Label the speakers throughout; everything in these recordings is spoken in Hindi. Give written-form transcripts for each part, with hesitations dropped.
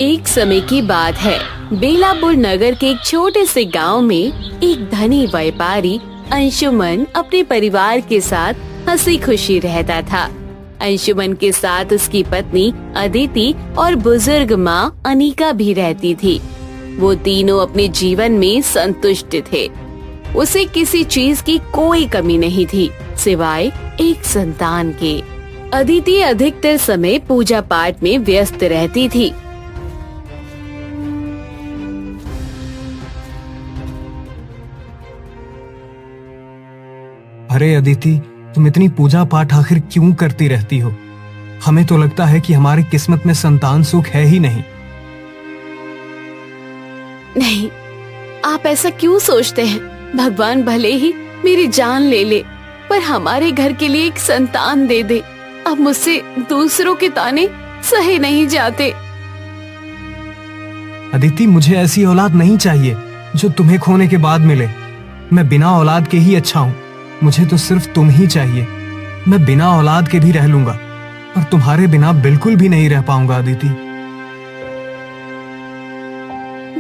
Speaker 1: एक समय की बात है। बेलापुर नगर के एक छोटे से गांव में एक धनी व्यापारी अंशुमन अपने परिवार के साथ हंसी खुशी रहता था। अंशुमन के साथ उसकी पत्नी अदिति और बुजुर्ग माँ अनिका भी रहती थी। वो तीनों अपने जीवन में संतुष्ट थे। उसे किसी चीज की कोई कमी नहीं थी सिवाय एक संतान के। अदिति अधिकतर समय पूजा पाठ में व्यस्त रहती थी।
Speaker 2: अरे अदिति, तुम इतनी पूजा पाठ आखिर क्यों करती रहती हो? हमें तो लगता है कि हमारी किस्मत में संतान सुख है ही नहीं।
Speaker 1: नहीं, आप ऐसा क्यों सोचते हैं? भगवान भले ही मेरी जान ले ले, पर हमारे घर के लिए एक संतान दे दे। अब मुझसे दूसरों के ताने सहे नहीं जाते।
Speaker 2: अदिति, मुझे ऐसी औलाद नहीं चाहिए जो तुम्हें खोने के बाद मिले। मैं बिना औलाद के ही अच्छा हूँ। मुझे तो सिर्फ तुम ही चाहिए। मैं बिना औलाद के भी रह लूंगा, पर तुम्हारे बिना बिल्कुल भी नहीं रह पाऊंगा अदिति।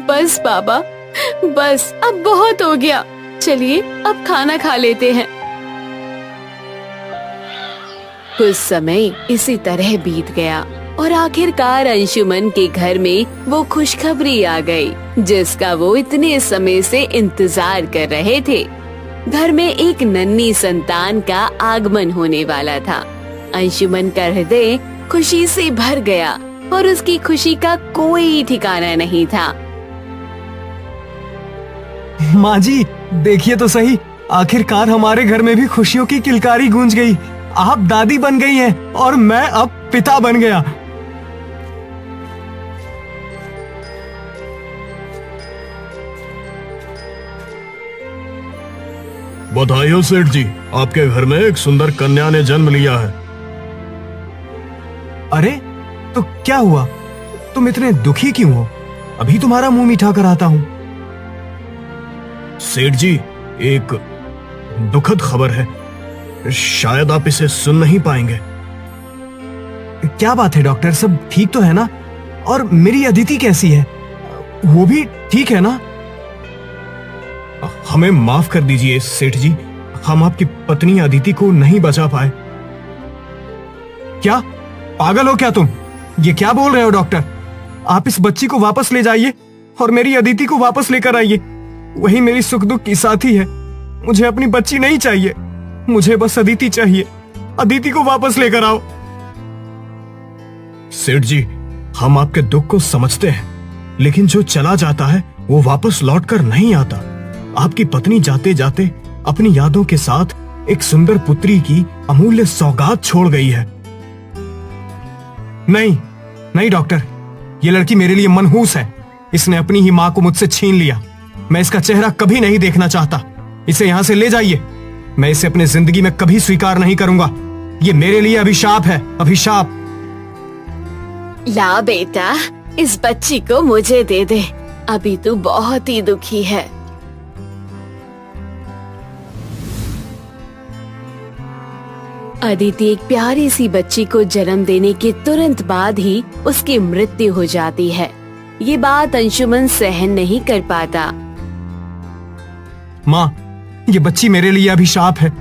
Speaker 1: बस बाबा, बस अब बहुत हो गया। चलिए अब खाना खा लेते हैं। कुछ समय इसी तरह बीत गया और आखिरकार अंशुमन के घर में वो खुशखबरी आ गई जिसका वो इतने समय से इंतजार कर रहे थे। घर में एक नन्ही संतान का आगमन होने वाला था। अंशुमन का हृदय खुशी से भर गया और उसकी खुशी का कोई ठिकाना नहीं था।
Speaker 2: माँ जी, देखिए तो सही, आखिरकार हमारे घर में भी खुशियों की किलकारी गूंज गई। आप दादी बन गई हैं और मैं अब पिता बन गया।
Speaker 3: बधाई हो सेठ जी, आपके घर में एक सुंदर कन्या ने जन्म लिया है।
Speaker 2: अरे, तो क्या हुआ? तुम इतने दुखी क्यों हो? अभी तुम्हारा मुंह मीठा कराता हूँ।
Speaker 3: सेठ जी, एक दुखद खबर है, शायद आप इसे सुन नहीं पाएंगे।
Speaker 2: क्या बात है डॉक्टर, सब ठीक तो है ना? और मेरी अदिति कैसी है? वो भी ठीक है ना?
Speaker 3: हमें माफ कर दीजिए सेठ जी, हम आपकी पत्नी अदिति को नहीं बचा पाए।
Speaker 2: क्या पागल हो क्या तुम? ये क्या बोल रहे हो डॉक्टर? आप इस बच्ची को वापस ले जाइए और मेरी अदिति को वापस लेकर आइए। वही मेरी सुख दुख की साथी है। मुझे अपनी बच्ची नहीं चाहिए, मुझे बस अदिति चाहिए। अदिति को वापस लेकर आओ।
Speaker 3: सेठ जी, हम आपके दुख को समझते हैं, लेकिन जो चला जाता है वो वापस लौट कर नहीं आता। आपकी पत्नी जाते जाते अपनी यादों के साथ एक सुंदर पुत्री की अमूल्य सौगात छोड़ गई है।
Speaker 2: नहीं नहीं डॉक्टर, ये लड़की मेरे लिए मनहूस है। इसने अपनी ही माँ को मुझसे छीन लिया। मैं इसका चेहरा कभी नहीं देखना चाहता। इसे यहाँ से ले जाइए। मैं इसे अपनी जिंदगी में कभी स्वीकार नहीं करूंगा। ये मेरे लिए अभिशाप है, अभिशाप।
Speaker 1: ला बेटा, इस बच्ची को मुझे दे दे। अभी तू बहुत ही दुखी है। अदिति एक प्यारी सी बच्ची को जन्म देने के तुरंत बाद ही उसकी मृत्यु हो जाती है। ये बात अंशुमन सहन नहीं कर पाता।
Speaker 2: माँ, ये बच्ची मेरे लिए अभिशाप है।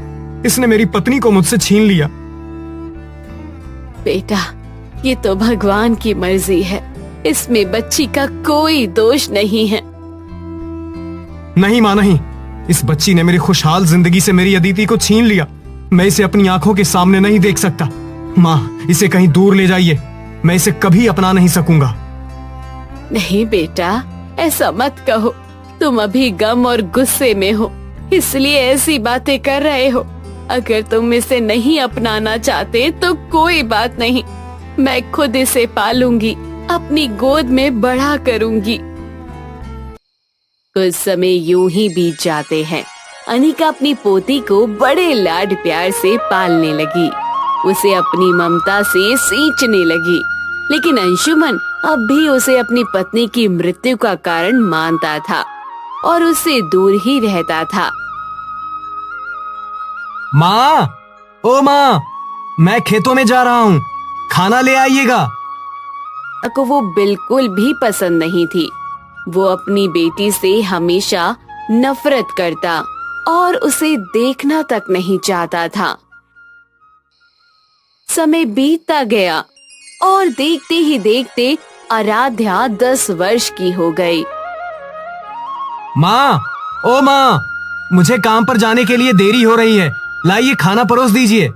Speaker 2: इसने मेरी पत्नी को मुझसे छीन लिया।
Speaker 1: बेटा, ये तो भगवान की मर्जी है। इसमें बच्ची का कोई दोष नहीं है।
Speaker 2: नहीं माँ, नहीं। इस बच्ची ने मेरी खुशहाल जिंदगी से मेरी अदिति को छीन लिया। मैं इसे अपनी आंखों के सामने नहीं देख सकता। माँ, इसे कहीं दूर ले जाइए। मैं इसे कभी अपना नहीं सकूंगा।
Speaker 1: नहीं बेटा, ऐसा मत कहो। तुम अभी गम और गुस्से में हो, इसलिए ऐसी बातें कर रहे हो। अगर तुम इसे नहीं अपनाना चाहते तो कोई बात नहीं। मैं खुद इसे पालूंगी, अपनी गोद में बड़ा करूंगी। कुछ समय यूं ही बीत जाते हैं। अनिका अपनी पोती को बड़े लाड प्यार से पालने लगी। उसे अपनी ममता से सींचने लगी, लेकिन अंशुमन अब भी उसे अपनी पत्नी की मृत्यु का कारण मानता था और उससे दूर ही रहता था।
Speaker 2: माँ, ओ माँ, मैं खेतों में जा रहा हूँ, खाना ले आइएगा।
Speaker 1: को वो बिल्कुल भी पसंद नहीं थी। वो अपनी बेटी से हमेशा नफरत करता और उसे देखना तक नहीं चाहता था। समय बीतता गया और देखते ही देखते आराध्या 10 वर्ष की हो गई।
Speaker 2: माँ, ओ माँ, मुझे काम पर जाने के लिए देरी हो रही है, लाइए खाना परोस दीजिए।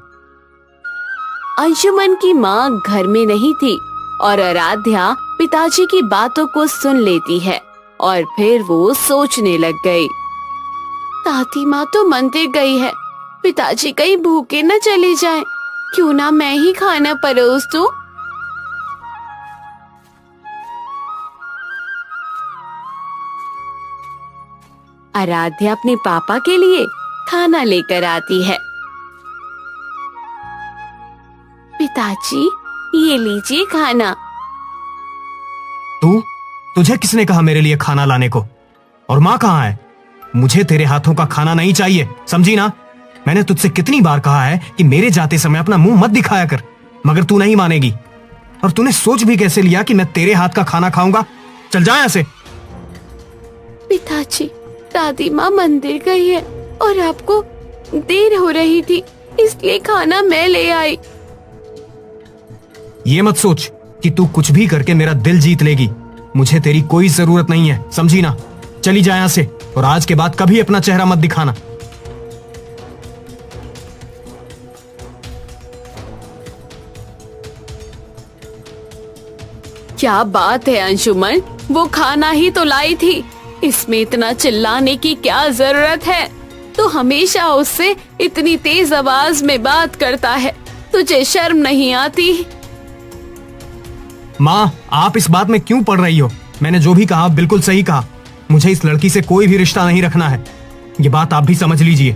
Speaker 1: अंशुमन की माँ घर में नहीं थी और आराध्या पिताजी की बातों को सुन लेती है और फिर वो सोचने लग गई। दादी माँ तो मंदिर गई है, पिताजी कहीं भूखे न चले जाएं, क्यों ना मैं ही खाना परोस दूं। आराध्या अपने पापा के लिए खाना लेकर आती है। पिताजी, ये लीजिए खाना।
Speaker 2: तुझे किसने कहा मेरे लिए खाना लाने को? और माँ कहाँ है? मुझे तेरे हाथों का खाना नहीं चाहिए, समझी ना? मैंने तुझसे कितनी बार कहा है कि मेरे जाते समय अपना मुंह मत दिखाया कर, मगर तू नहीं मानेगी। और तूने सोच भी कैसे लिया कि मैं तेरे हाथ का खाना खाऊंगा? चल जा यहाँ से।
Speaker 1: पिताजी, दादी माँ मंदिर गई है और आपको देर हो रही थी, इसलिए खाना मैं ले आई।
Speaker 2: ये मत सोच कि तू कुछ भी करके मेरा दिल जीत लेगी। मुझे तेरी कोई जरूरत नहीं है, समझी ना? चली जा यहाँ से और आज के बाद कभी अपना चेहरा मत दिखाना।
Speaker 1: क्या बात है अंशुमन, वो खाना ही तो लाई थी, इसमें इतना चिल्लाने की क्या जरूरत है? तो हमेशा उससे इतनी तेज आवाज में बात करता है, तुझे शर्म नहीं आती?
Speaker 2: माँ, आप इस बात में क्यों पड़ रही हो? मैंने जो भी कहा बिल्कुल सही कहा। मुझे इस लड़की से कोई भी रिश्ता नहीं रखना है, ये बात आप भी समझ लीजिए।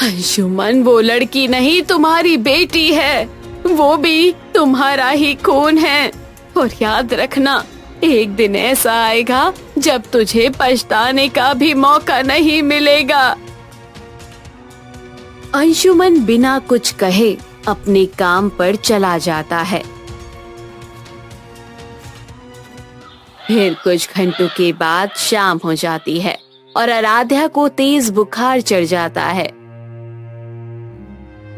Speaker 1: अंशुमन, वो लड़की नहीं, तुम्हारी बेटी है, वो भी तुम्हारा ही खून है। और याद रखना, एक दिन ऐसा आएगा जब तुझे पछताने का भी मौका नहीं मिलेगा। अंशुमन बिना कुछ कहे अपने काम पर चला जाता है। फिर कुछ घंटों के बाद शाम हो जाती है और आराध्या को तेज बुखार चढ़ जाता है।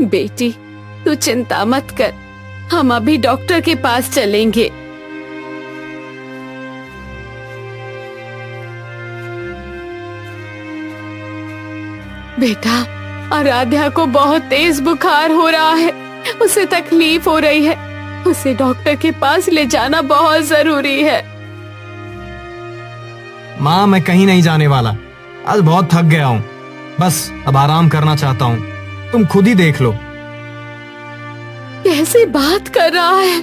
Speaker 1: बेटी, तू चिंता मत कर, हम अभी डॉक्टर के पास चलेंगे। बेटा, आराध्या को बहुत तेज बुखार हो रहा है, उसे तकलीफ हो रही है, उसे डॉक्टर के पास ले जाना बहुत जरूरी है।
Speaker 2: माँ, मैं कहीं नहीं जाने वाला, आज बहुत थक गया हूँ, बस अब आराम करना चाहता हूँ, तुम खुद ही देख लो।
Speaker 1: कैसी बात कर रहा है?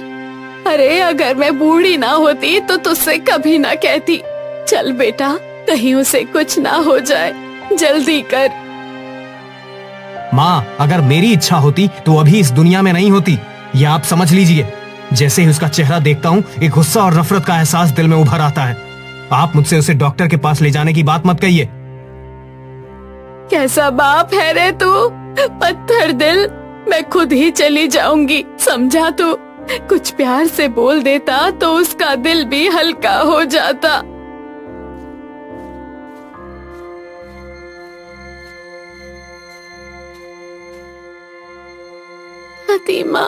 Speaker 1: अरे, अगर मैं बूढ़ी ना होती तो तुझसे कभी ना कहती। चल बेटा, कहीं उसे कुछ ना हो जाए, जल्दी कर।
Speaker 2: माँ, अगर मेरी इच्छा होती तो अभी इस दुनिया में नहीं होती, ये आप समझ लीजिए। जैसे ही उसका चेहरा देखता हूँ, एक गुस्सा और नफरत का एहसास दिल में उभर आता है। आप मुझसे उसे डॉक्टर के पास ले जाने की बात मत कहिए।
Speaker 1: कैसा बाप है रे तू, पत्थर दिल। मैं खुद ही चली जाऊंगी, समझा तू? कुछ प्यार से बोल देता तो उसका दिल भी हल्का हो जाता। फातिमा,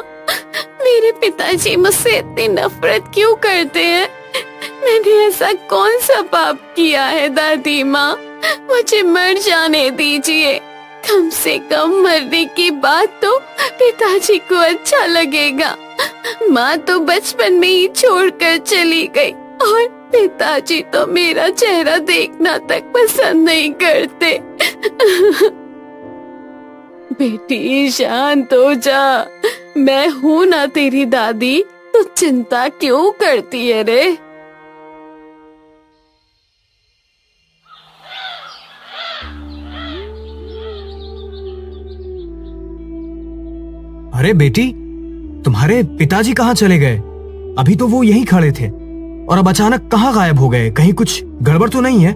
Speaker 1: मेरे पिताजी मुझसे इतनी नफरत क्यों करते हैं? मैंने ऐसा कौन सा पाप किया है दादी माँ? मुझे मर जाने दीजिए, कम से कम मरने की बात तो पिताजी को अच्छा लगेगा। माँ तो बचपन में ही छोड़कर चली गई और पिताजी तो मेरा चेहरा देखना तक पसंद नहीं करते। बेटी, शांत हो जा, मैं हूँ ना तेरी दादी, तो चिंता क्यों करती है रे?
Speaker 2: अरे बेटी, तुम्हारे पिताजी कहाँ चले गए? अभी तो वो यहीं खड़े थे और अब अचानक कहाँ गायब हो गए? कहीं कुछ गड़बड़ तो नहीं है?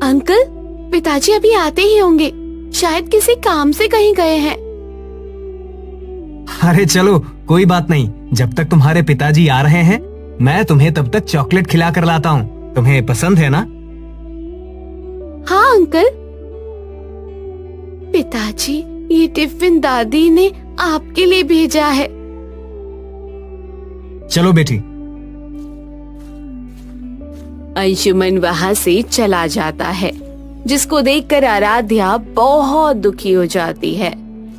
Speaker 1: अंकल, पिताजी अभी आते ही होंगे, शायद किसी काम से कहीं गए हैं।
Speaker 2: अरे चलो, कोई बात नहीं, जब तक तुम्हारे पिताजी आ रहे हैं मैं तुम्हें तब तक चॉकलेट खिला कर लाता हूँ। तुम्हें पसंद है ना?
Speaker 1: हाँ अंकल। पिताजी, ये टिफिन दादी ने आपके लिए भेजा है।
Speaker 2: चलो बेटी।
Speaker 1: अंशुमन वहाँ से चला जाता है, जिसको देखकर आराध्या बहुत दुखी हो जाती है।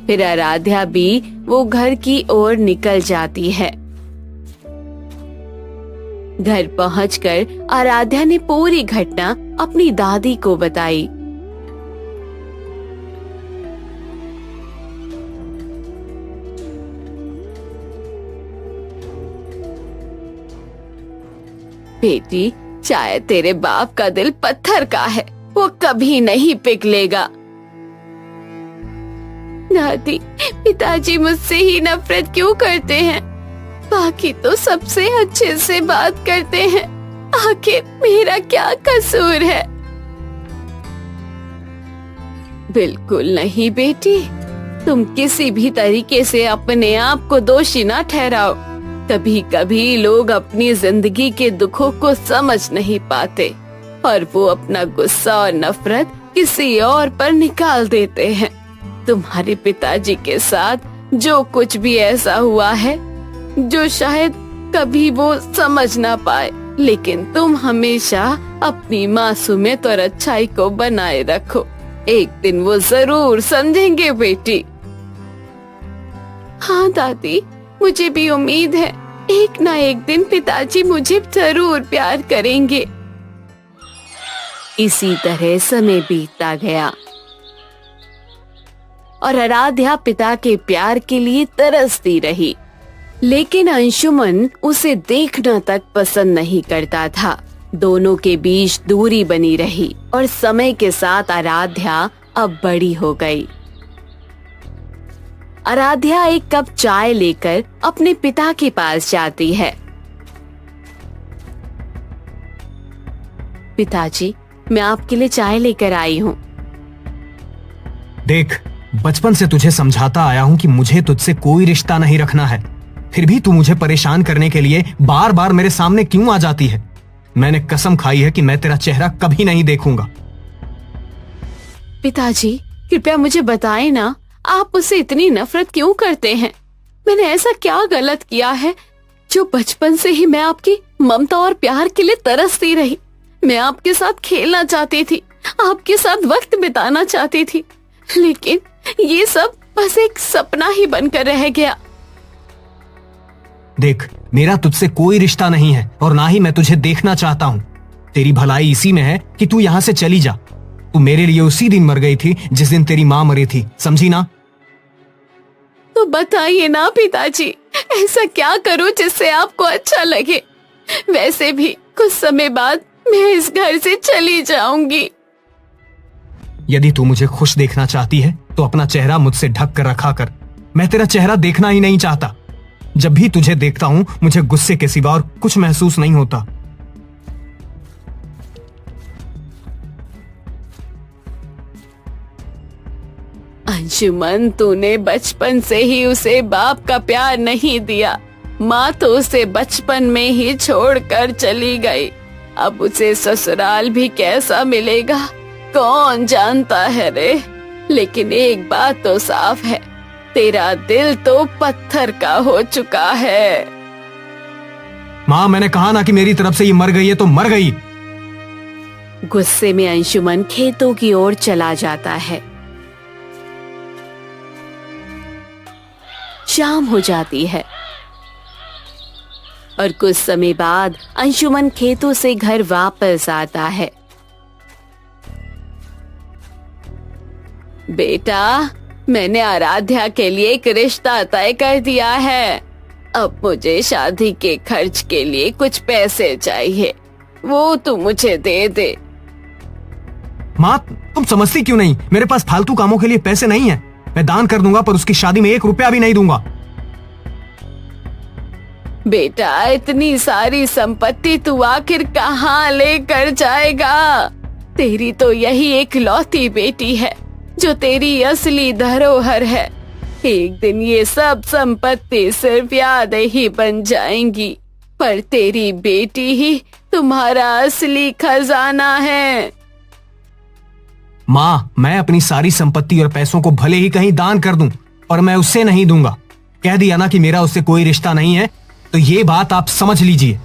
Speaker 1: फिर आराध्या भी वो घर की ओर निकल जाती है। घर पहुंचकर आराध्या ने पूरी घटना अपनी दादी को बताई। बेटी, शायद तेरे बाप का दिल पत्थर का है, वो कभी नहीं पिघलेगा। दादी, पिताजी मुझसे ही नफरत क्यों करते हैं? बाकी तो सबसे अच्छे से बात करते हैं। आखिर मेरा क्या कसूर है? बिल्कुल नहीं बेटी, तुम किसी भी तरीके से अपने आप को दोषी ना ठहराओ। कभी कभी लोग अपनी जिंदगी के दुखों को समझ नहीं पाते और वो अपना गुस्सा और नफरत किसी और पर निकाल देते हैं। तुम्हारे पिताजी के साथ जो कुछ भी ऐसा हुआ है जो शायद कभी वो समझ ना पाए, लेकिन तुम हमेशा अपनी मासूमियत और अच्छाई को बनाए रखो। एक दिन वो जरूर समझेंगे बेटी। हाँ दादी, मुझे भी उम्मीद है एक ना एक दिन पिताजी मुझे जरूर प्यार करेंगे। इसी तरह समय बीतता गया और आराध्या पिता के प्यार के लिए तरसती रही, लेकिन अंशुमन उसे देखना तक पसंद नहीं करता था। दोनों के बीच दूरी बनी रही और समय के साथ आराध्या अब बड़ी हो गई। आराध्या एक कप चाय लेकर अपने पिता के पास जाती है। पिताजी, मैं आपके लिए चाय लेकर आई हूँ।
Speaker 2: देख, बचपन से तुझे समझाता आया हूँ कि मुझे तुझसे कोई रिश्ता नहीं रखना है, फिर भी तू मुझे परेशान करने के लिए बार बार मेरे सामने क्यों आ जाती है? मैंने कसम खाई है कि मैं तेरा चेहरा कभी नहीं देखूंगा।
Speaker 1: पिताजी, कृपया मुझे बताएं ना, आप उससे इतनी नफरत क्यों करते हैं? मैंने ऐसा क्या गलत किया है जो बचपन से ही मैं आपकी ममता और प्यार के लिए तरसती रही? मैं आपके साथ खेलना चाहती थी, आपके साथ वक्त बिताना चाहती थी, लेकिन ये सब बस एक सपना ही बनकर रह गया।
Speaker 2: देख, मेरा तुझसे कोई रिश्ता नहीं है और ना ही मैं तुझे देखना चाहता हूँ। तेरी भलाई इसी में है कि तू यहाँ से चली जा। तू मेरे लिए उसी दिन मर गई थी जिस दिन तेरी माँ मरी थी, समझी ना?
Speaker 1: तो बताइए ना पिताजी, ऐसा क्या करूं जिससे आपको अच्छा लगे? वैसे भी कुछ समय बाद मैं इस घर से चली जाऊंगी।
Speaker 2: यदि तू मुझे खुश देखना चाहती है तो अपना चेहरा मुझसे ढक कर रखा कर। मैं तेरा चेहरा देखना ही नहीं चाहता। जब भी तुझे देखता हूँ मुझे गुस्से के सिवा और कुछ महसूस नहीं होता।
Speaker 1: अंशुमन, तूने बचपन से ही उसे बाप का प्यार नहीं दिया। माँ तो उसे बचपन में ही छोड़कर चली गई। अब उसे ससुराल भी कैसा मिलेगा कौन जानता है रे। लेकिन एक बात तो साफ है, तेरा दिल तो पत्थर का हो चुका है।
Speaker 2: माँ, मैंने कहा ना कि मेरी तरफ से ये मर गई है तो मर गई।
Speaker 1: गुस्से में अंशुमन खेतों की ओर चला जाता है। शाम हो जाती है और कुछ समय बाद अंशुमन खेतों से घर वापस आता है। बेटा, मैंने आराध्या के लिए एक रिश्ता तय कर दिया है। अब मुझे शादी के खर्च के लिए कुछ पैसे चाहिए, वो तू मुझे दे दे।
Speaker 2: माँ, तुम समझती क्यों नहीं? मेरे पास फालतू कामों के लिए पैसे नहीं है। मैं दान कर दूंगा पर उसकी शादी में 1 रुपया भी नहीं दूंगा।
Speaker 1: बेटा, इतनी सारी संपत्ति तू आखिर कहाँ लेकर जाएगा? तेरी तो यही एक लौती बेटी है जो तेरी असली धरोहर है। एक दिन ये सब संपत्ति सिर्फ यादें ही बन जाएंगी, पर तेरी बेटी ही तुम्हारा असली खजाना है।
Speaker 2: माँ, मैं अपनी सारी संपत्ति और पैसों को भले ही कहीं दान कर दूं, और मैं उससे नहीं दूंगा। कह दिया ना कि मेरा उससे कोई रिश्ता नहीं है, तो ये बात आप समझ लीजिए।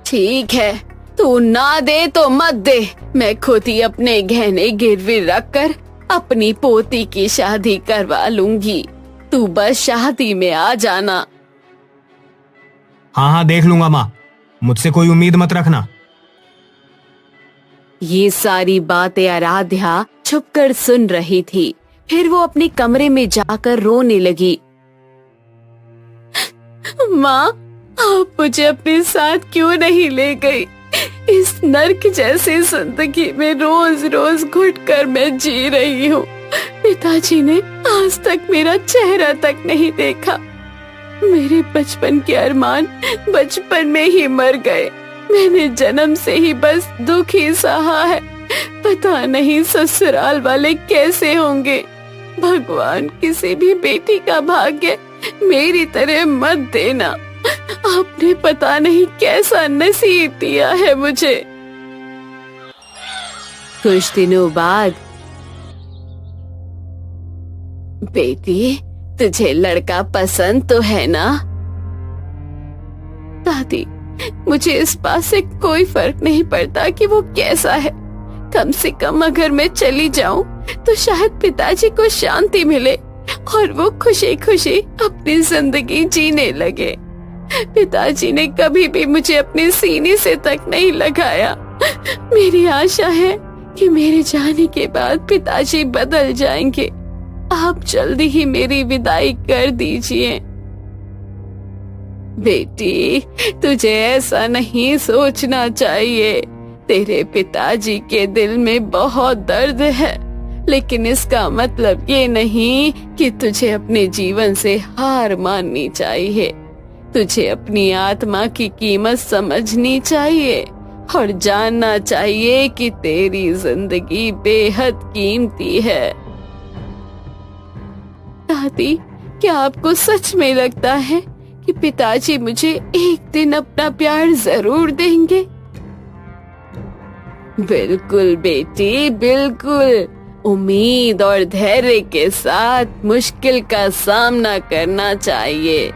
Speaker 1: ठीक है, तू ना दे तो मत दे। मैं खुद ही अपने गहने गिरवी रखकर अपनी पोती की शादी करवा लूंगी। तू बस शादी में आ जाना।
Speaker 2: हाँ हाँ, देख लूंगा माँ, मुझसे कोई उम्मीद मत रखना।
Speaker 1: ये सारी बातें आराध्या छुपकर सुन रही थी। फिर वो अपने कमरे में जाकर रोने लगी। माँ, आप मुझे अपने साथ क्यों नहीं ले गई? इस नर्क जैसी जिंदगी में रोज रोज घुटकर मैं जी रही हूँ। पिताजी ने आज तक मेरा चेहरा तक नहीं देखा। मेरे बचपन के अरमान बचपन में ही मर गए। मैंने जन्म से ही बस दुख ही सहा है। पता नहीं ससुराल वाले कैसे होंगे। भगवान, किसी भी बेटी का भाग्य मेरी तरह मत देना। आपने पता नहीं कैसा नसीब दिया है मुझे। कुछ दिनों बाद, बेटी, तुझे लड़का पसंद तो है ना? दादी, मुझे इस बात से कोई फर्क नहीं पड़ता कि वो कैसा है। कम से कम अगर मैं चली जाऊं तो शायद पिताजी को शांति मिले और वो खुशी खुशी अपनी जिंदगी जीने लगे। पिताजी ने कभी भी मुझे अपने सीने से तक नहीं लगाया। मेरी आशा है कि मेरे जाने के बाद पिताजी बदल जाएंगे। आप जल्दी ही मेरी विदाई कर दीजिए। बेटी, तुझे ऐसा नहीं सोचना चाहिए। तेरे पिताजी के दिल में बहुत दर्द है, लेकिन इसका मतलब ये नहीं कि तुझे अपने जीवन से हार माननी चाहिए। तुझे अपनी आत्मा की कीमत समझनी चाहिए और जानना चाहिए कि तेरी जिंदगी बेहद कीमती है। दादी, क्या आपको सच में लगता है कि पिताजी मुझे एक दिन अपना प्यार जरूर देंगे? बिल्कुल बेटी, बिल्कुल। उम्मीद और धैर्य के साथ मुश्किल का सामना करना चाहिए।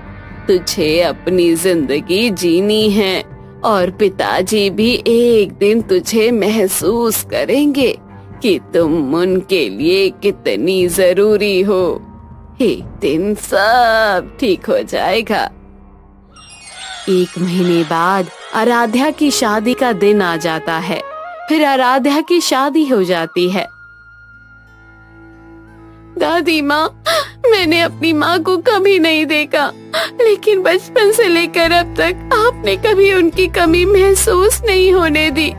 Speaker 1: तुझे अपनी जिंदगी जीनी है और पिताजी भी एक दिन तुझे महसूस करेंगे कि तुम उनके लिए कितनी जरूरी हो। एक दिन सब ठीक हो जाएगा। 1 महीने बाद आराध्या की शादी का दिन आ जाता है। फिर आराध्या की शादी हो जाती है। दादी माँ, मैंने अपनी माँ को कभी नहीं देखा, लेकिन बचपन से लेकर अब तक आपने कभी उनकी कमी महसूस नहीं होने दी।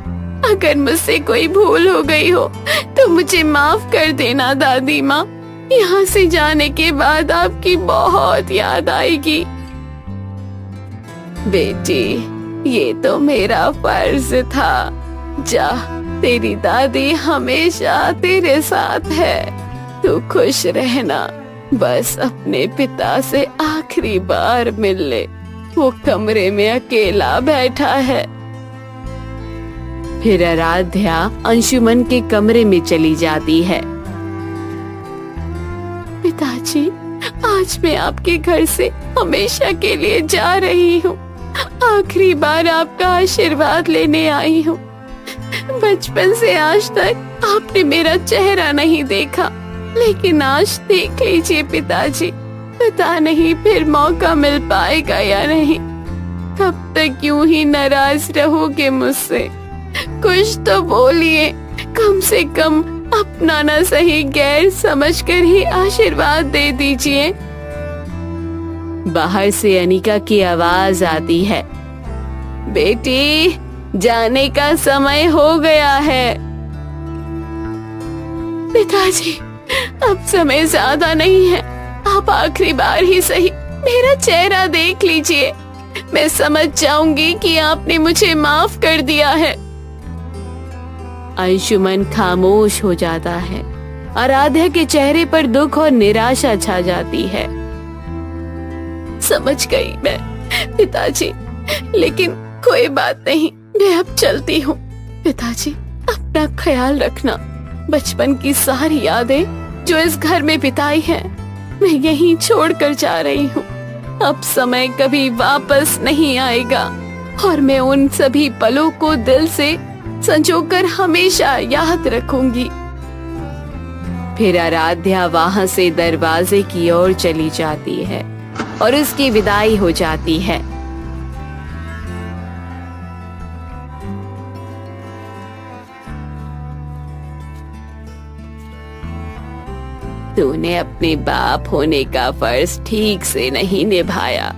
Speaker 1: अगर मुझसे कोई भूल हो गई हो तो मुझे माफ कर देना दादी माँ। यहाँ से जाने के बाद आपकी बहुत याद आएगी। बेटी, ये तो मेरा फर्ज था। जा, तेरी दादी हमेशा तेरे साथ है। तू खुश रहना। बस अपने पिता से आखिरी बार मिल ले। वो कमरे में अकेला बैठा है। फिर आराध्या अंशुमन के कमरे में चली जाती है। पिताजी, आज मैं आपके घर से हमेशा के लिए जा रही हूँ। आखिरी बार आपका आशीर्वाद लेने आई हूँ। बचपन से आज तक आपने मेरा चेहरा नहीं देखा, लेकिन आज देख लीजिए पिताजी। पता नहीं फिर मौका मिल पाएगा या नहीं। कब तक यूं ही नाराज रहोगे मुझसे? कुछ तो बोलिए। कम से कम अपना न सही गैर समझकर ही आशीर्वाद दे दीजिए। बाहर से अनिका की आवाज आती है। बेटी, जाने का समय हो गया है। पिताजी, अब समय ज्यादा नहीं है। आप आखिरी बार ही सही मेरा चेहरा देख लीजिए। मैं समझ जाऊंगी कि आपने मुझे माफ कर दिया है। अंशुमन खामोश हो जाता है। आराध्या के चेहरे पर दुख और निराशा छा जाती है। समझ गई मैं पिताजी, लेकिन कोई बात नहीं, मैं अब चलती हूँ। पिताजी, अपना ख्याल रखना। बचपन की सारी यादें जो इस घर में बिताई हैं, मैं यहीं छोड़कर जा रही हूँ। अब समय कभी वापस नहीं आएगा और मैं उन सभी पलों को दिल से संजोकर हमेशा याद रखूंगी। फिर आराध्या वहां से दरवाजे की ओर चली जाती है और उसकी विदाई हो जाती है। तूने अपने बाप होने का फर्ज ठीक से नहीं निभाया।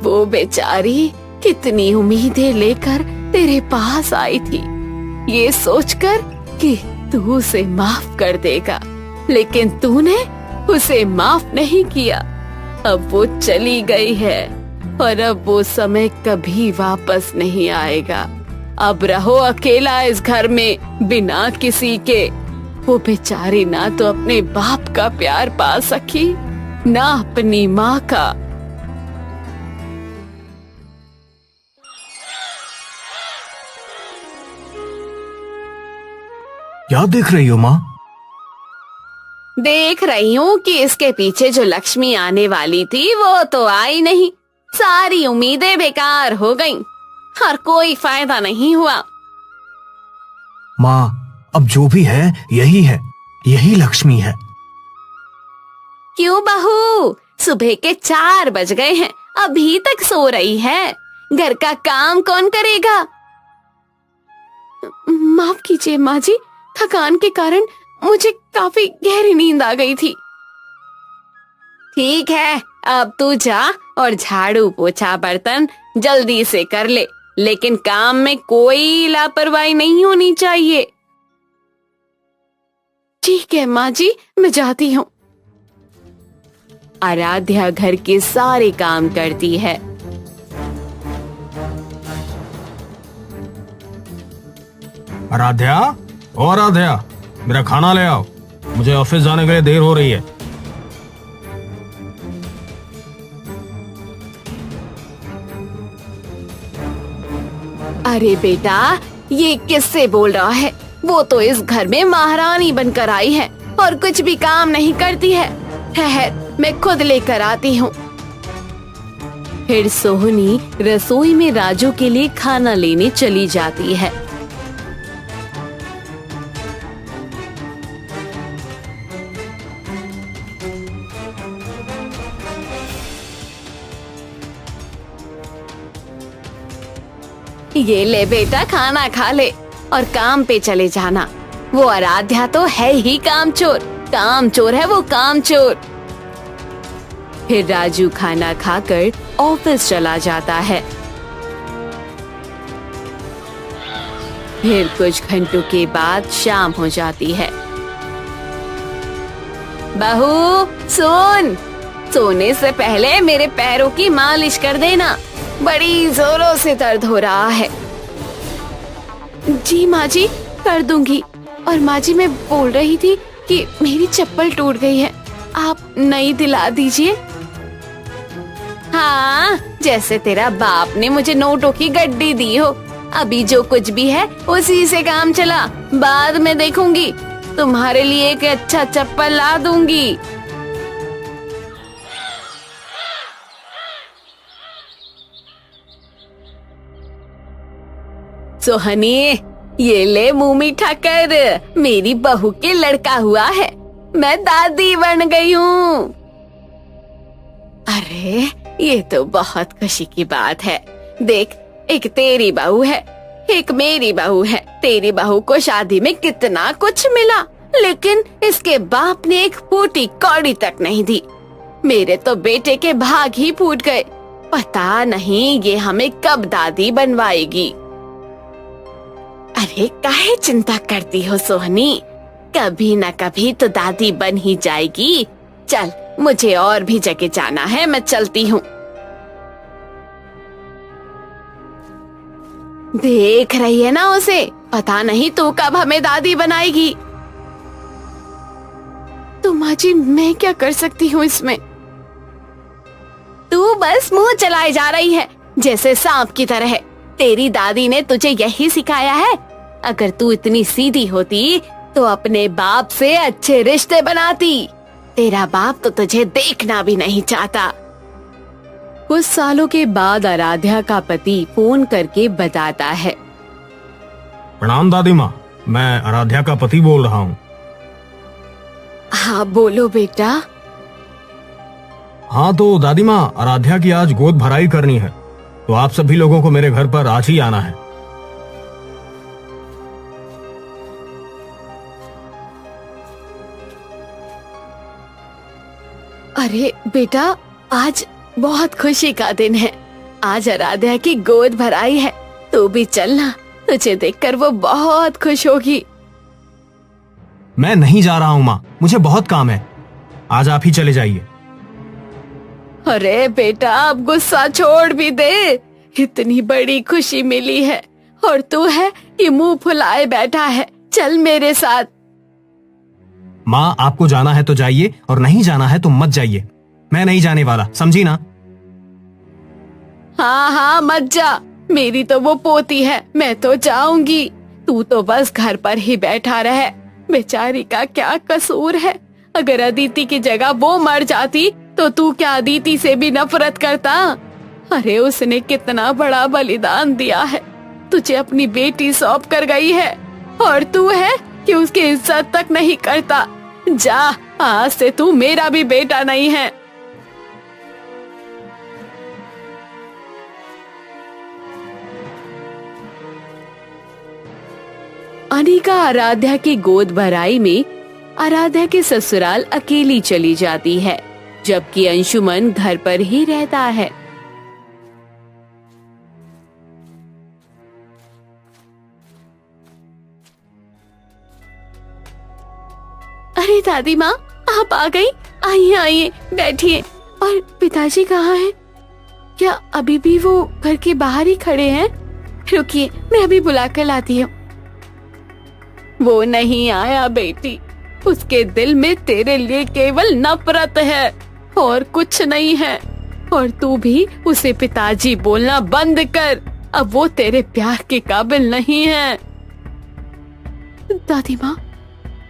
Speaker 1: वो बेचारी कितनी उम्मीदें लेकर तेरे पास आई थी, ये सोचकर कि तू उसे माफ कर देगा, लेकिन तूने उसे माफ नहीं किया। अब वो चली गई है और अब वो समय कभी वापस नहीं आएगा। अब रहो अकेला इस घर में बिना किसी के। वो बेचारी ना तो अपने बाप का प्यार पा सकी, ना अपनी माँ का।
Speaker 3: क्या देख रही हो माँ?
Speaker 1: देख रही हूँ कि इसके पीछे जो लक्ष्मी आने वाली थी वो तो आई नहीं। सारी उम्मीदें बेकार हो गईं और कोई फायदा नहीं हुआ।
Speaker 3: माँ, अब जो भी है यही लक्ष्मी है।
Speaker 1: क्यों बहू, सुबह के 4 बज गए हैं, अभी तक सो रही है? घर का काम कौन करेगा? माफ कीजिए माँ जी, थकान के कारण मुझे काफी गहरी नींद आ गई थी। ठीक है, अब तू जा और झाड़ू पोछा बर्तन जल्दी से कर ले, लेकिन काम में कोई लापरवाही नहीं होनी चाहिए। ठीक है माँ जी, मैं जाती हूँ। आराध्या घर के सारे काम करती है।
Speaker 3: आराध्या, ओ आराध्या, मेरा खाना ले आओ, मुझे ऑफिस जाने के लिए देर हो रही है।
Speaker 1: अरे बेटा, ये किससे बोल रहा है? वो तो इस घर में महारानी बनकर आई है और कुछ भी काम नहीं करती है। ठहर, मैं खुद लेकर आती हूँ। फिर सोहनी रसोई में राजू के लिए खाना लेने चली जाती है। ये ले बेटा, खाना खा ले और काम पे चले जाना। वो आराध्या तो है ही कामचोर है वो, कामचोर। फिर राजू खाना खाकर ऑफिस चला जाता है। फिर कुछ घंटों के बाद शाम हो जाती है। बहू सुन, सोने से पहले मेरे पैरों की मालिश कर देना, बड़ी जोरों से दर्द हो रहा है। जी माँ जी, कर दूंगी। और माँ जी, मैं बोल रही थी कि मेरी चप्पल टूट गई है, आप नई दिला दीजिए। हाँ, जैसे तेरा बाप ने मुझे नोटों की गड्डी दी हो। अभी जो कुछ भी है उसी से काम चला, बाद में देखूंगी। तुम्हारे लिए एक अच्छा चप्पल ला दूंगी। सोहनी, ये ले मुंह मीठा कर, मेरी बहू के लड़का हुआ है, मैं दादी बन गई हूँ। अरे, ये तो बहुत खुशी की बात है। देख, एक तेरी बहू है, एक मेरी बहू है। तेरी बहू को शादी में कितना कुछ मिला, लेकिन इसके बाप ने एक फूटी कौड़ी तक नहीं दी। मेरे तो बेटे के भाग ही फूट गए। पता नहीं ये हमें कब दादी बनवाएगी। अरे, काहे चिंता करती हो सोहनी, कभी न कभी तो दादी बन ही जाएगी। चल, मुझे और भी जगह जाना है, मैं चलती हूँ। देख रही है ना उसे, पता नहीं तू कब हमें दादी बनाएगी। पिताजी, मैं क्या कर सकती हूँ इसमें? तू बस मुंह चलाए जा रही है जैसे सांप की तरह। तेरी दादी ने तुझे यही सिखाया है। अगर तू इतनी सीधी होती तो अपने बाप से अच्छे रिश्ते बनाती। तेरा बाप तो तुझे देखना भी नहीं चाहता। कुछ सालों के बाद आराध्या का पति फोन करके बताता है।
Speaker 3: प्रणाम दादी माँ, मैं आराध्या का पति बोल रहा हूँ।
Speaker 1: हाँ बोलो बेटा।
Speaker 3: हाँ तो दादी माँ, आराध्या की आज गोद भराई करनी है, तो आप सभी लोगों को मेरे घर पर आज ही आना है।
Speaker 1: अरे बेटा, आज बहुत खुशी का दिन है। आज आराध्या की गोद भराई है, तू भी चलना। तुझे देखकर वो बहुत खुश होगी।
Speaker 3: मैं नहीं जा रहा हूँ माँ, मुझे बहुत काम है। आज आप ही चले जाइए।
Speaker 1: अरे बेटा, अब गुस्सा छोड़ भी दे। इतनी बड़ी खुशी मिली है और तू है कि मुंह फुलाए बैठा है। चल मेरे साथ।
Speaker 3: माँ, आपको जाना है तो जाइए और नहीं जाना है तो मत जाइए। मैं नहीं जाने वाला, समझी ना?
Speaker 1: हाँ हाँ मत जा। मेरी तो वो पोती है, मैं तो जाऊंगी। तू तो बस घर पर ही बैठा रहे। बेचारी का क्या कसूर है? अगर अदिति की जगह वो मर जाती तो तू क्या अदिति से भी नफरत करता? अरे उसने कितना बड़ा बलिदान दिया है। तुझे अपनी बेटी सौंप कर गई है और तू है कि उसकी इज्जत तक नहीं करता। जा, आज से तू मेरा भी बेटा नहीं है। अनिका आराध्या की गोद भराई में आराध्या के ससुराल अकेली चली जाती है, जबकि अंशुमन घर पर ही रहता है। अरे दादी माँ, आप आ गई? आइए आइए, बैठिए। और पिताजी कहाँ हैं? क्या अभी भी वो घर के बाहर ही खड़े हैं? रुकिए, मैं अभी बुला कर लाती हूँ। वो नहीं आया बेटी। उसके दिल में तेरे लिए केवल नफरत है और कुछ नहीं है। और तू भी उसे पिताजी बोलना बंद कर। अब वो तेरे प्यार के काबिल नहीं है। दादी माँ,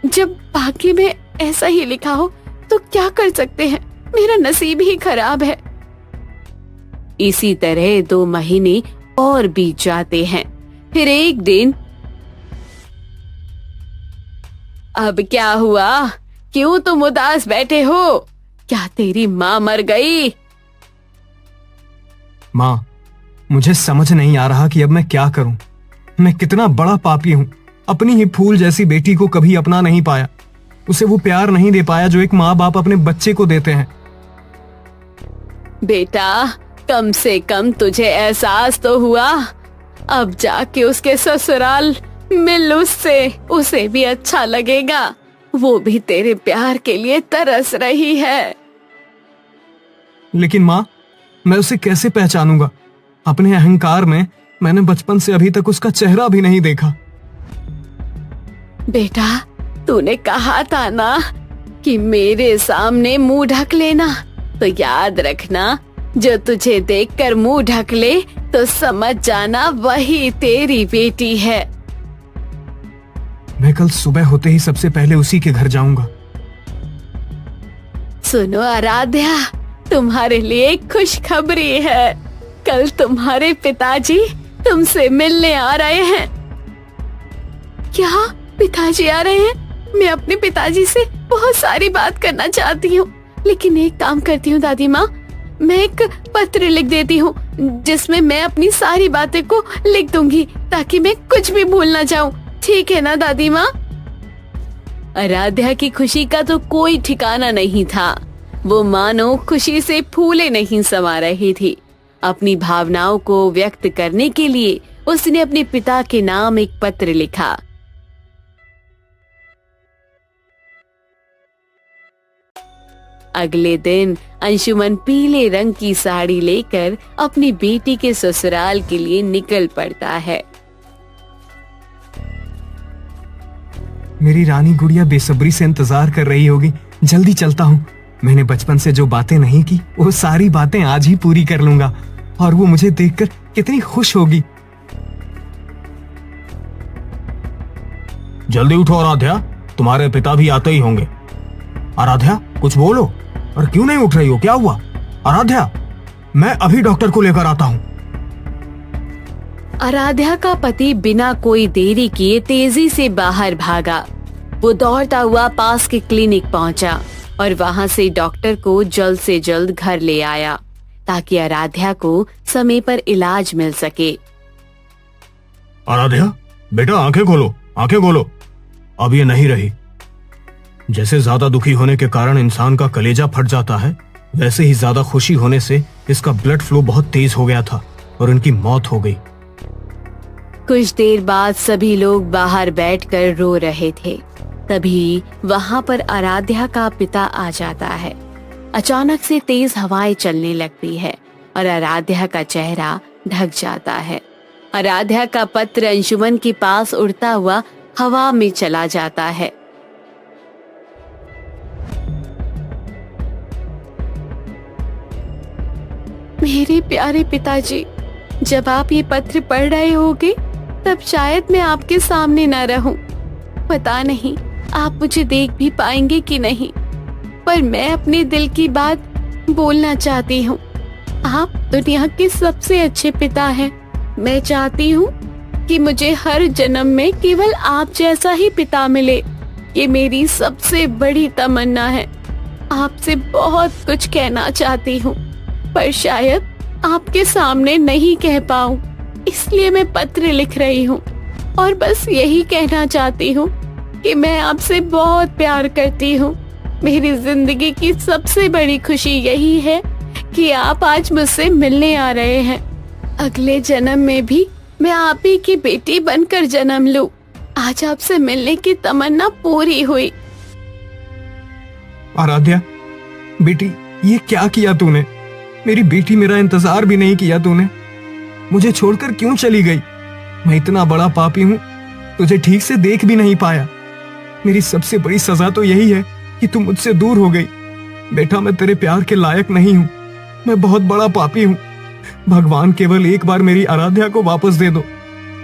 Speaker 1: जब भाग्य में ऐसा ही लिखा हो तो क्या कर सकते हैं? मेरा नसीब ही खराब है। इसी तरह 2 महीने और बीत जाते हैं। फिर एक दिन, अब क्या हुआ? क्यों तुम उदास बैठे हो? क्या तेरी माँ मर गई?
Speaker 3: माँ, मुझे समझ नहीं आ रहा कि अब मैं क्या करूं। मैं कितना बड़ा पापी हूं। अपनी ही फूल जैसी बेटी को कभी अपना नहीं पाया। उसे वो प्यार नहीं दे पाया जो एक माँ बाप अपने बच्चे को देते हैं।
Speaker 1: बेटा, कम से कम तुझे एहसास तो हुआ। अब जाके उसके ससुराल मिल उससे, उसे भी अच्छा लगेगा। वो भी तेरे प्यार के लिए तरस रही है।
Speaker 3: लेकिन माँ, मैं उसे कैसे पहचानूंगा? अपने अहंकार में मैंने बचपन से अभी तक उसका चेहरा भी नहीं देखा।
Speaker 1: बेटा, तूने कहा था ना कि मेरे सामने मुंह ढक लेना, तो याद रखना, जो तुझे देखकर मुंह ढक ले तो समझ जाना वही तेरी बेटी है।
Speaker 3: मैं कल सुबह होते ही सबसे पहले उसी के घर जाऊंगा।
Speaker 1: सुनो आराध्या, तुम्हारे लिए एक खुशखबरी है। कल तुम्हारे पिताजी तुमसे मिलने आ रहे हैं। क्या पिताजी आ रहे हैं? मैं अपने पिताजी से बहुत सारी बात करना चाहती हूँ, लेकिन एक काम करती हूँ दादी माँ, मैं एक पत्र लिख देती हूँ जिसमें मैं अपनी सारी बातें को लिख दूंगी ताकि मैं कुछ भी भूल ना जाऊँ। ठीक है ना दादी माँ? आराध्या की खुशी का तो कोई ठिकाना नहीं था। वो मानो खुशी से फूले नहीं समा रही थी। अपनी भावनाओं को व्यक्त करने के लिए उसने अपने पिता के नाम एक पत्र लिखा। अगले दिन अंशुमन पीले रंग की साड़ी लेकर अपनी बेटी के ससुराल के लिए निकल पड़ता है।
Speaker 3: मेरी रानी गुड़िया बेसब्री से इंतजार कर रही होगी
Speaker 2: जल्दी चलता हूँ। मैंने बचपन से जो बातें नहीं की वो सारी बातें आज ही पूरी कर लूंगा और वो मुझे देखकर कितनी खुश होगी।
Speaker 3: जल्दी उठो आराध्या, तुम्हारे पिता भी आते ही होंगे। आराध्या कुछ बोलो, और क्यों नहीं उठ रही हो, क्या हुआ? आराध्या, मैं अभी डॉक्टर को लेकर आता हूँ।
Speaker 1: आराध्या का पति बिना कोई देरी किए तेजी से बाहर भागा। वो दौड़ता हुआ पास के क्लिनिक पहुंचा और वहां से डॉक्टर को जल्द से जल्द घर ले आया ताकि आराध्या को समय पर इलाज मिल सके।
Speaker 3: आराध्या बेटा, आंखें खोलो, आंखें खोलो। अब ये नहीं रही। जैसे ज्यादा दुखी होने के कारण इंसान का कलेजा फट जाता है, वैसे ही ज्यादा खुशी होने से इसका ब्लड फ्लो बहुत तेज हो गया था और इनकी मौत हो गई।
Speaker 1: कुछ देर बाद सभी लोग बाहर बैठकर रो रहे थे। तभी वहां पर आराध्या का पिता आ जाता है। अचानक से तेज हवाएं चलने लगती है और आराध्या का चेहरा ढक जाता है। आराध्या का पत्र अंशुमन के पास उड़ता हुआ हवा में चला जाता है। मेरे प्यारे पिताजी, जब आप ये पत्र पढ़ रहे होगे तब शायद मैं आपके सामने न रहूं। पता नहीं आप मुझे देख भी पाएंगे कि नहीं, पर मैं अपने दिल की बात बोलना चाहती हूँ। आप दुनिया के सबसे अच्छे पिता हैं। मैं चाहती हूँ कि मुझे हर जन्म में केवल आप जैसा ही पिता मिले। ये मेरी सबसे बड़ी तमन्ना है। आपसे बहुत कुछ कहना चाहती हूँ, पर शायद आपके सामने नहीं कह पाऊँ, इसलिए मैं पत्र लिख रही हूँ और बस यही कहना चाहती हूँ कि मैं आपसे बहुत प्यार करती हूँ। मेरी जिंदगी की सबसे बड़ी खुशी यही है कि आप आज मुझसे मिलने आ रहे हैं। अगले जन्म में भी मैं आप ही की बेटी बनकर जन्म लूं। आज आपसे मिलने की तमन्ना पूरी हुई।
Speaker 2: आराध्या बेटी, ये क्या किया तूने? मेरी बेटी मेरा इंतजार भी नहीं किया तूने। मुझे छोड़कर क्यों चली गई? मैं इतना बड़ा पापी हूँ, तुझे ठीक से देख भी नहीं पाया। मेरी सबसे बड़ी सजा तो यही है कि तू मुझसे दूर हो गई। बेटा, मैं तेरे प्यार के लायक नहीं हूँ। मैं बहुत बड़ा पापी हूँ। भगवान, केवल एक बार मेरी आराध्या को वापस दे दो।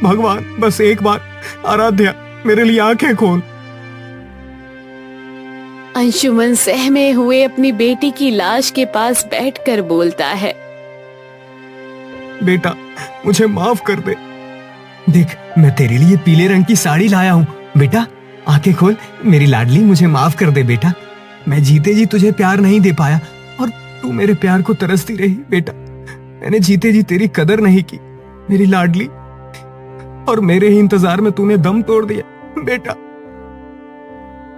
Speaker 2: भगवान, बस एक बार। आराध्या, मेरे लिए आंखें खोल।
Speaker 1: अंशुमन सहमे हुए अपनी बेटी की लाश के पास बैठकर बोलता है,
Speaker 2: बेटा, मुझे माफ कर दे। देख, मैं तेरे लिए पीले रंग की साड़ी लाया हूँ। बेटा, आंखें खोल। मेरी लाडली, मुझे माफ कर दे बेटा। मैं जीते जी तुझे प्यार नहीं दे पाया और तू मेरे प्यार को तरसती रही। बेटा, मैंने जीते जी तेरी कदर नहीं की मेरी लाडली, और मेरे ही इंतजार में तूने दम तोड़ दिया। बेटा।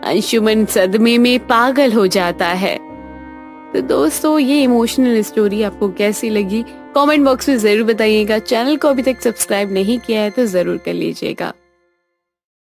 Speaker 1: अंशुमन सदमे में पागल हो जाता है। तो दोस्तों, ये इमोशनल स्टोरी आपको कैसी लगी कमेंट बॉक्स में जरूर बताइएगा। चैनल को अभी तक सब्सक्राइब नहीं किया है तो जरूर कर लीजिएगा।